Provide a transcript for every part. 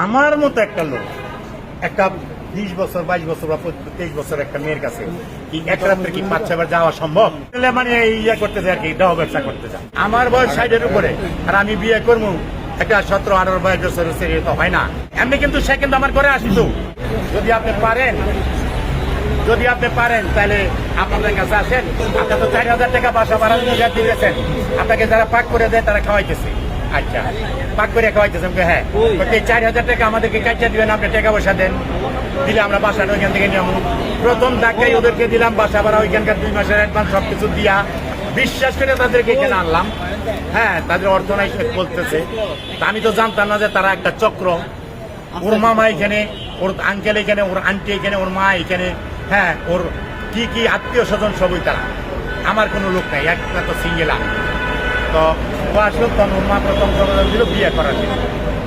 আমার মতো একটা লোক একটা 20 বছর 22 বছর বা 23 বছর একটা মেয়ের কাছে কি এক রাত্রে কি 5-6 বার যাওয়া সম্ভব? মানে ইয়ে করতে যায় আর কি, দাও ব্যবসা করতে যায়। আমার বয়স 60-এর উপরে, আর আমি বিয়ে করবো একটা 17-18 বছরের ছেলে তো হয় না। এমনি কিন্তু সে কিন্তু আমার ঘরে আসিত। যদি আপনি পারেন তাহলে আপনাদের কাছে আসেন। আপনার তো 4,000 টাকা বাসা ভাড়া দিয়েছেন, আপনাকে যারা পাক করে দেয় তারা খাওয়াইতেছে। আচ্ছা, পাক করে খাওয়াইতেছে, হ্যাঁ 4,000 টাকা আমাদেরকে কাইচা দিবেন, আপনি টাকা পয়সা দেন, দিলে আমরা বাসাটা ওইখান থেকে নিয়ে প্রথম ধাক্কায় ওদেরকে দিলাম বাসা ভাড়া, ওইখানকার 2 মাসের অ্যাডভান্স সবকিছু দিয়া বিশ্বাস করে তাদেরকে এখানে আনলাম। হ্যাঁ, তাদের অর্থনৈতিক বলতেছে, আমি তো জানতাম না যে তারা একটা চক্র। ওর মামা এখানে, ওর আঙ্কেল এখানে, ওর আন্টি এখানে, ওর মা এখানে, হ্যাঁ ওর কি আত্মীয় স্বজন সবই তারা। আমার কোনো লোক নাই, একটা তো সিঙ্গেল আমি। তো ও আসলো, তখন ওর মা প্রথম দিল বিয়ে করার জন্য।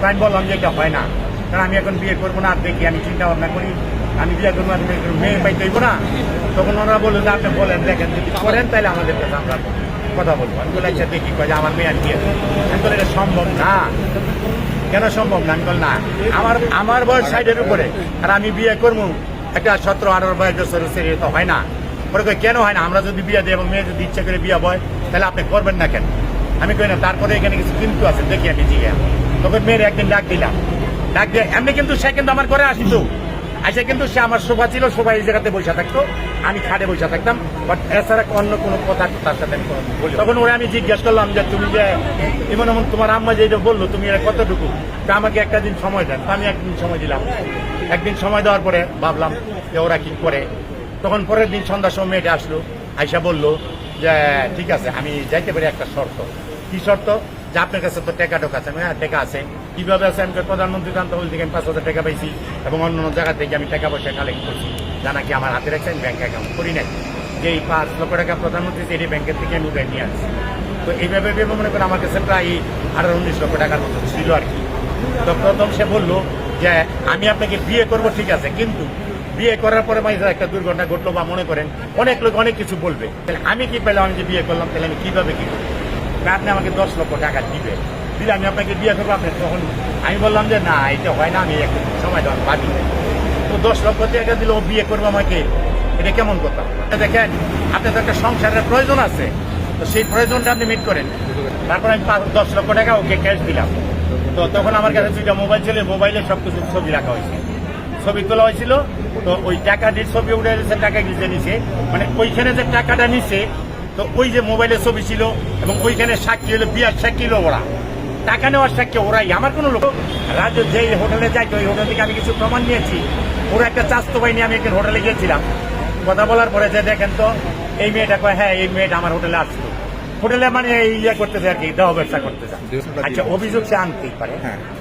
আমি বললাম যে এটা হয় না, কারণ আমি এখন বিয়ে করবো না। আর দেখি আমি চিন্তা ভাবনা করি, আমি বিয়ে করবো, মেয়ে পাইতে হইব না। তখন ওনারা বললো যে আপনি বলেন, দেখেন যদি করেন তাহলে আমাদের কাছে আমরা কথা বলবো। আমি বলে আচ্ছা দেখি, কয় যে আমার মেয়ে আর বিয়ে। আমি বলে এটা সম্ভব না। কেন সম্ভব না? আমি বল না, আমার বয়স 60-এর উপরে, আর আমি বিয়ে করবো একটা 17-18 বছরের ছেলে তো হয় না। ওরা কই কেন হয় না? আমরা যদি বিয়ে দিই এবং মেয়ে যদি ইচ্ছা করে বিয়ে হয় তাহলে আপনি করবেন না কেন? আমি কই না, তারপরে এখানে কিছু কিন্তু আছে, দেখি আমি জিজ্ঞাসা। তখন মেয়ের একদিন ডাক দিলাম, ডাক দিয়ে এমনি কিন্তু সে কিন্তু আমার ঘরে আসিত। আচ্ছা, কিন্তু সে আমার শোভা ছিল, শোভা এই জায়গাতে বসে থাকতো, আমি খাটে বসে থাকতাম, বাট এছাড়া অন্য কোনো কথা তার সাথে আমি বলি। তখন ওরা আমি জিজ্ঞাসা করলাম যে তুমি যে এমন এমন তোমার আম্মা যেটা বললো, তুমি এরা কতটুকু? আমাকে একটা দিন সময় দেন। আমি একদিন সময় দিলাম। একদিন সময় দেওয়ার পরে ভাবলাম যে ওরা কি করে। তখন পরের দিন সন্ধ্যার সময় মেয়েটা আসলো, আইসা বললো যে ঠিক আছে আমি যাইতে পারি, একটা শর্ত। কি শর্ত? যে আপনার কাছে তো টাকা টোকা আছে। হ্যাঁ টাকা আছে। কিভাবে আছে? আমি প্রধানমন্ত্রী জানতে বলছি আমি 5,000 টাকা পাইছি এবং অন্য অন্য জায়গা থেকে আমি টাকা পয়সা কালেক্ট করছি, জানা কি আমার হাতে রাখছি, আমি ব্যাংক অ্যাকাউন্ট করি নাই। যে এই 5 লক্ষ টাকা প্রধানমন্ত্রী এটি ব্যাংকের থেকে আমি উঠে নিয়ে আসছি। তো এইভাবে ভেবে মনে করেন আমার কাছে প্রায় 18-19 লক্ষ টাকার মতো ছিল আর কি। তো প্রথম সে বললো যে আমি আপনাকে বিয়ে করব, ঠিক আছে, কিন্তু বিয়ে করার পরে একটা দুর্ঘটনা ঘটলো বা মনে করেন অনেক লোক অনেক কিছু বলবে, তাহলে আমি কি পেলাম? আমি যে বিয়ে করলাম তাহলে আমি কিভাবে কি করবো? আপনি আমাকে 10 লক্ষ টাকা দিবে, দিলে আমি আপনাকে বিয়ে করবো। আপনি তখন আমি বললাম যে না, এটা হয় না, আমি একটু সময় দেওয়ার ভাবি। তো 10 লক্ষ টাকা দিলে ও বিয়ে করবো আমাকে, এটা কেমন কথা? দেখেন, আপনার তো একটা সংসারের প্রয়োজন আছে, তো সেই প্রয়োজনটা আপনি মিট করেন। তারপর আমি 10 লক্ষ টাকা ওকে ক্যাশ দিলাম। তো তখন আমার কাছে 2টা মোবাইল ছিল, মোবাইলে সবকিছু ছবি রাখা হয়েছে, ছবি তোলা হয়েছিল। তো ওই টাকা দিয়ে ছবি উঠে গেছে, টাকা গিয়ে নিছে, মানে ওইখানে যে টাকাটা নিছে, তো ওই যে মোবাইলের ছবি ছিল এবং ওইখানে সাক্ষী হলো, বিয়ার সাক্ষী হলো ওরা, টাকা নেওয়ার সাক্ষী ওরাই। আমার কোনো লোক রাজ্য যে হোটেলে যাই, ওই হোটেল থেকে আমি কিছু প্রমাণ নিয়েছি। ওরা একটা চাস্তো ভাই নিয়ে আমি একদিন হোটেলে গিয়েছিলাম, কথা বলার পরে যে দেখেন তো এই মেয়েটা কয় হ্যাঁ এই মেয়েটা আমার হোটেলে আসতো, হোটেলে মানে ইয়ে করতেছে আর কি, দেওয়া ব্যবসা করতেছে। আচ্ছা, অভিযোগ সে আনতেই পারে,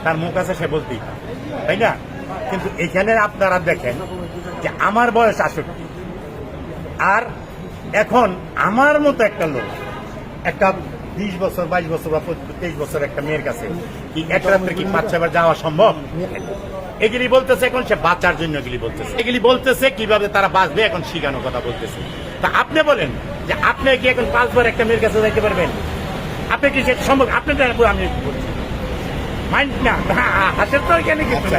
তার মুখ আছে, সে বলতেই পারে, তাই না? কিন্তু এখানে আপনারা দেখেন যে আমার বয়স 68, আর এখন আমার মতো একটা লোক একটা 20 বছর 22 বছর বা 23 বছর একটা মেয়ের কাছে কি এক রাত্রে কি 5-6 বার যাওয়া সম্ভব? এগুলি বলতেছে, এখন সে বাঁচার জন্য এগুলি বলতেছে, এগুলি বলতেছে কিভাবে তারা বাঁচবে এখন শিখানোর কথা বলতেছে। তা আপনি বলেন যে আপনি কি এখন 5 বার একটা মেয়ের কাছে যাইতে পারবেন? আপনি কি সেটা সম্ভব? আপনি আমি বলছি মাইন্ড না, হাসের তো এখানে কিছু।